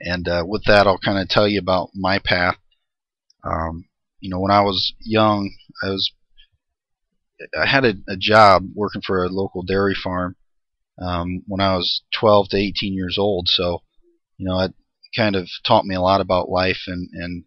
And with that, I'll kind of tell you about my path. Um, when I was young, I was I had a job working for a local dairy farm when I was 12 to 18 years old. So it kind of taught me a lot about life and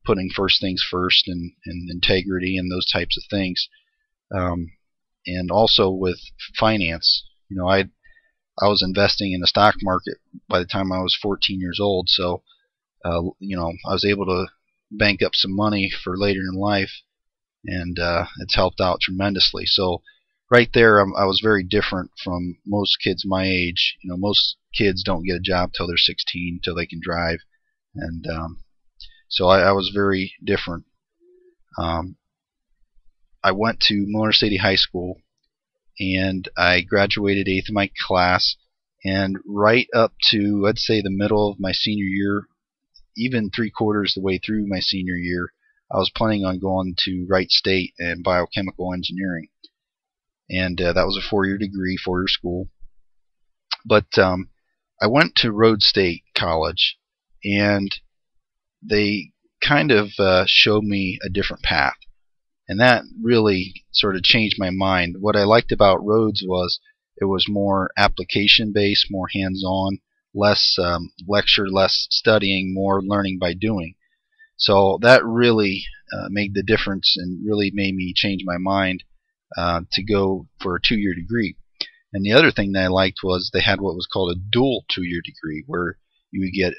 putting first things first and integrity and those types of things. Um, and also with finance. I was investing in the stock market by the time I was 14 years old. So I was able to bank up some money for later in life, and it's helped out tremendously. So right there, I was very different from most kids my age. Most kids don't get a job till they're 16, till they can drive, and so I was very different. Um, I went to Motor City High School, and I graduated 8th in my class. And right up to, I'd say, the middle of my senior year, even 3/4 the way through my senior year, I was planning on going to Wright State and biochemical engineering. And that was a 4-year degree, 4-year school. But I went to Rhodes State College, and they kind of showed me a different path. And that really sort of changed my mind. What I liked about Rhodes was it was more application based, more hands-on, less lecture, less studying, more learning by doing. So that really made the difference and really made me change my mind to go for a 2-year degree. And the other thing that I liked was they had what was called a dual 2-year degree, where you would get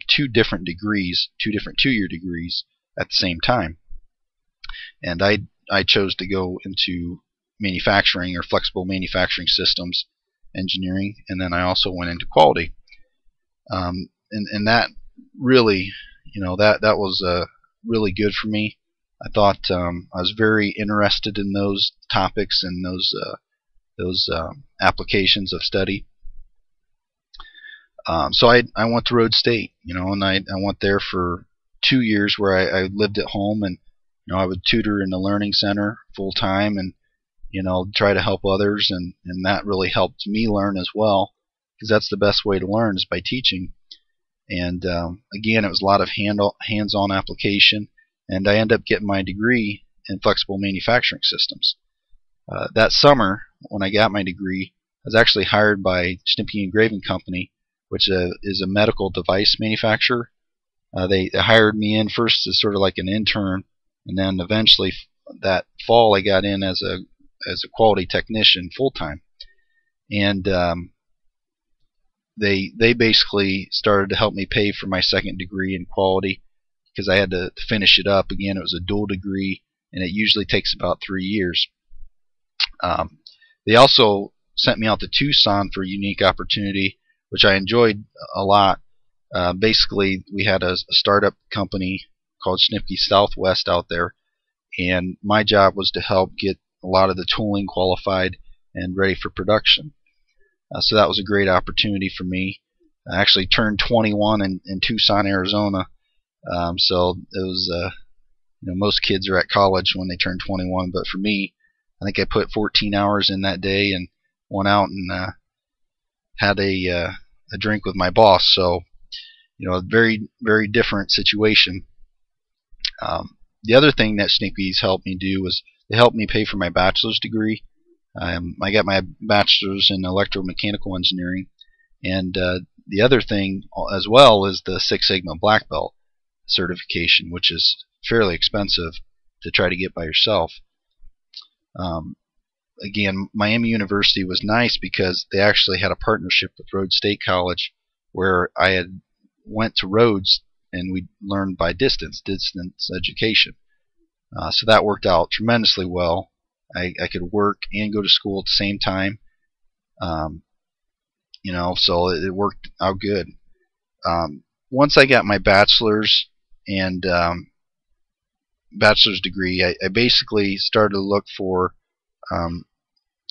2 different degrees, 2 different 2-year degrees at the same time. And I chose to go into manufacturing or flexible manufacturing systems engineering, and then I also went into quality. And that really, that was really good for me. I thought I was very interested in those topics and those applications of study. So I went to Rhodes State, and I went there for 2 years where I lived at home, and I would tutor in the learning center full time, and try to help others, and that really helped me learn as well, because that's the best way to learn, is by teaching. And again, it was a lot of hands-on application, and I ended up getting my degree in flexible manufacturing systems. That summer, when I got my degree, I was actually hired by Schnippke Engraving Company, which is a medical device manufacturer. They hired me in first as sort of like an intern, and then eventually that fall I got in as a quality technician full time. And they basically started to help me pay for my second degree in quality, because I had to finish it up. Again, it was a dual degree, and it usually takes about 3 years. They also sent me out to Tucson for a unique opportunity, which I enjoyed a lot. Basically, we had a startup company called Schnippke Southwest out there, and my job was to help get a lot of the tooling qualified and ready for production. So that was a great opportunity for me. I actually turned 21 in Tucson, Arizona. So it was, most kids are at college when they turn 21, but for me, I think I put 14 hours in that day and went out and had a drink with my boss. So, a very, very different situation. The other thing that Schnippke's helped me do was they helped me pay for my bachelor's degree. I got my bachelor's in electromechanical engineering, and the other thing as well is the Six Sigma Black Belt certification, which is fairly expensive to try to get by yourself. Again, Miami University was nice because they actually had a partnership with Rhodes State College, where I had went to Rhodes and we learned by distance education. So that worked out tremendously well. I could work and go to school at the same time. So it worked out good. Once I got my bachelor's and bachelor's degree, I basically started to look for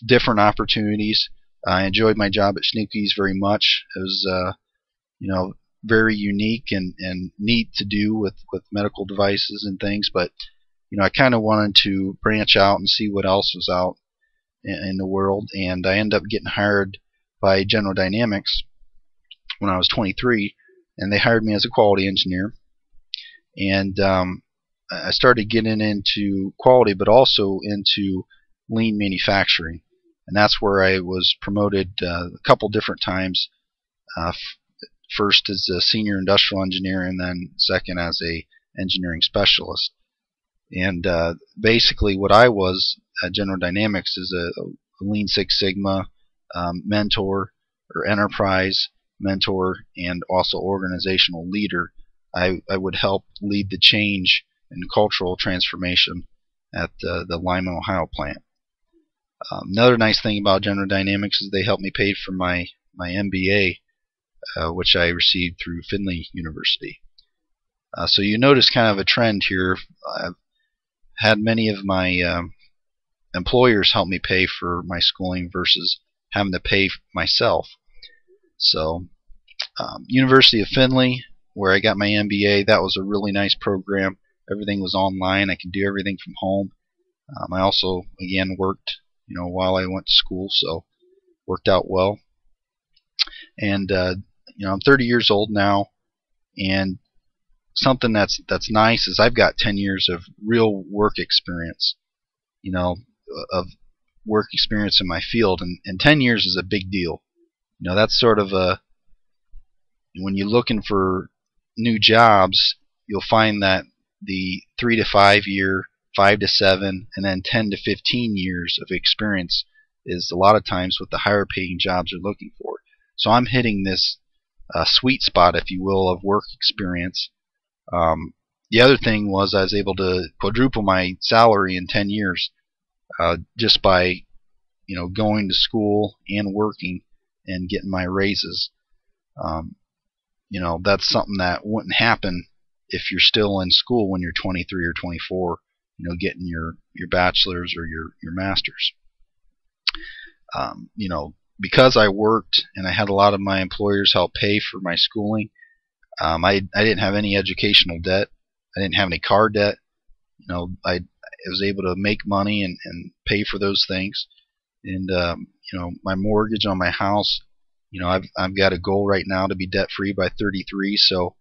different opportunities. I enjoyed my job at Schnippke's very much. It was, very unique and neat to do with medical devices and things, but I kind of wanted to branch out and see what else was out in the world, and I ended up getting hired by General Dynamics, when I was 23, and they hired me as a quality engineer. And I started getting into quality, but also into lean manufacturing, and that's where I was promoted a couple different times. First as a senior industrial engineer, and then second as a engineering specialist. And basically, what I was at General Dynamics is a Lean Six Sigma mentor, or enterprise mentor, and also organizational leader. I would help lead the change and cultural transformation at the Lima, Ohio plant. Another nice thing about General Dynamics is they helped me pay for my MBA, which I received through Findlay University. So you notice kind of a trend here. I've had many of my employers help me pay for my schooling versus having to pay myself. So University of Findlay, where I got my MBA, that was a really nice program. Everything was online. I could do everything from home. I also, again, worked, while I went to school, so worked out well. And I'm 30 years old now, and something that's nice is I've got 10 years of real work experience, of work experience in my field, and 10 years is a big deal. That's sort of when you're looking for new jobs, you'll find that the 3 to 5 year, 5 to 7, and then 10 to 15 years of experience is a lot of times what the higher paying jobs are looking for. So I'm hitting this sweet spot, if you will, of work experience. The other thing was I was able to quadruple my salary in 10 years just by going to school and working and getting my raises. That's something that wouldn't happen if you're still in school when you're 23 or 24, getting your bachelor's or your master's. Because I worked and I had a lot of my employers help pay for my schooling, I didn't have any educational debt. I didn't have any car debt. I was able to make money and pay for those things. And my mortgage on my house, I've got a goal right now to be debt free by 33. So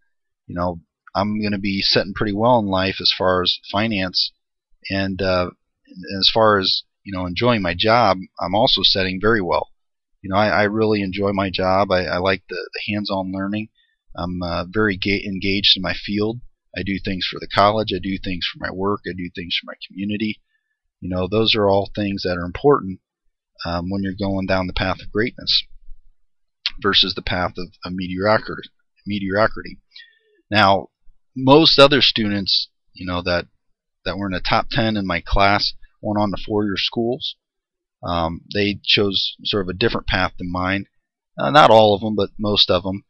I'm going to be sitting pretty well in life as far as finance, and as far as enjoying my job, I'm also setting very well. I really enjoy my job. I like the hands-on learning. I'm very engaged in my field. I do things for the college. I do things for my work. I do things for my community. Those are all things that are important when you're going down the path of greatness versus the path of mediocrity. Now, most other students, that were in the top 10 in my class went on to four-year schools. They chose sort of a different path than mine. Not all of them, but most of them.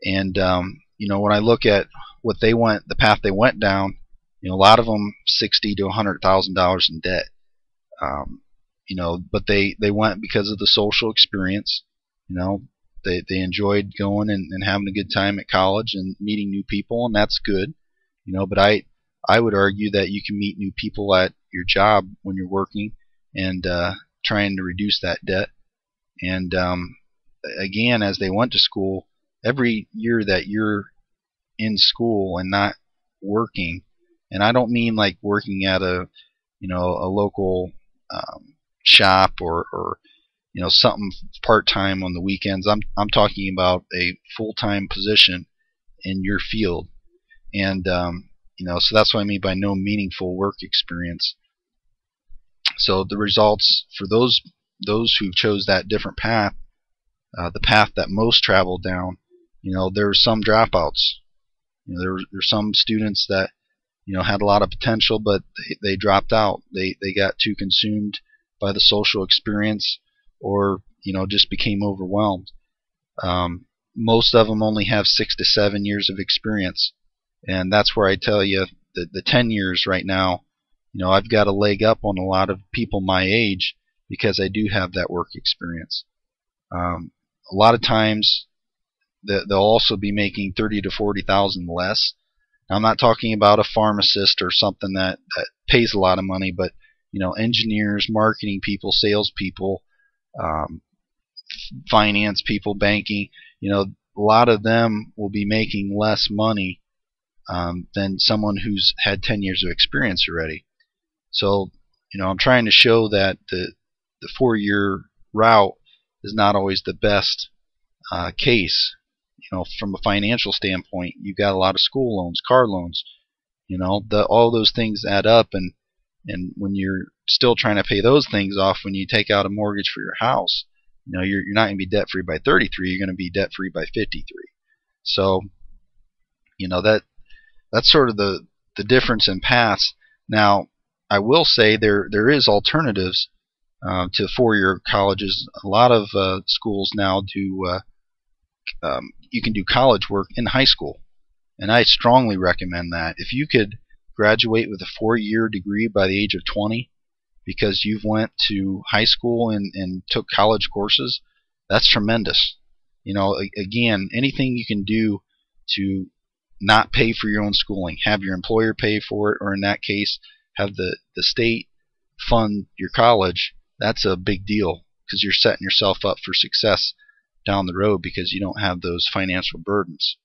And when I look at the path they went down, a lot of them $60,000 to $100,000 in debt. But they went because of the social experience. They enjoyed going and having a good time at college and meeting new people, and that's good. But I would argue that you can meet new people at your job when you're working and trying to reduce that debt. And again, as they went to school, every year that you're in school and not working, and I don't mean like working at a local shop or something part-time on the weekends. I'm talking about a full-time position in your field, and so that's what I mean by no meaningful work experience. So the results for those who chose that different path, the path that most traveled down, there were some dropouts. There were some students that had a lot of potential, but they dropped out. They got too consumed by the social experience, or just became overwhelmed. Most of them only have 6 to 7 years of experience, and that's where I tell you the 10 years right now, I've got a leg up on a lot of people my age because I do have that work experience. A lot of times they'll also be making 30 to 40,000 less. Now, I'm not talking about a pharmacist or something that pays a lot of money, but engineers, marketing people, sales people, finance people, banking, a lot of them will be making less money than someone who's had 10 years of experience already. So, I'm trying to show that the 4-year route is not always the best case. From a financial standpoint, you've got a lot of school loans, car loans. All those things add up, and when you're still trying to pay those things off, when you take out a mortgage for your house, you're not going to be debt free by 33. You're going to be debt free by 53. So, that's sort of the difference in paths. Now, I will say there is alternatives to 4-year colleges. A lot of schools now do. You can do college work in high school, and I strongly recommend that. If you could graduate with a 4-year degree by the age of 20 because you've went to high school and took college courses, that's tremendous. Again, anything you can do to not pay for your own schooling, have your employer pay for it, or in that case, have the state fund your college, that's a big deal because you're setting yourself up for success down the road because you don't have those financial burdens.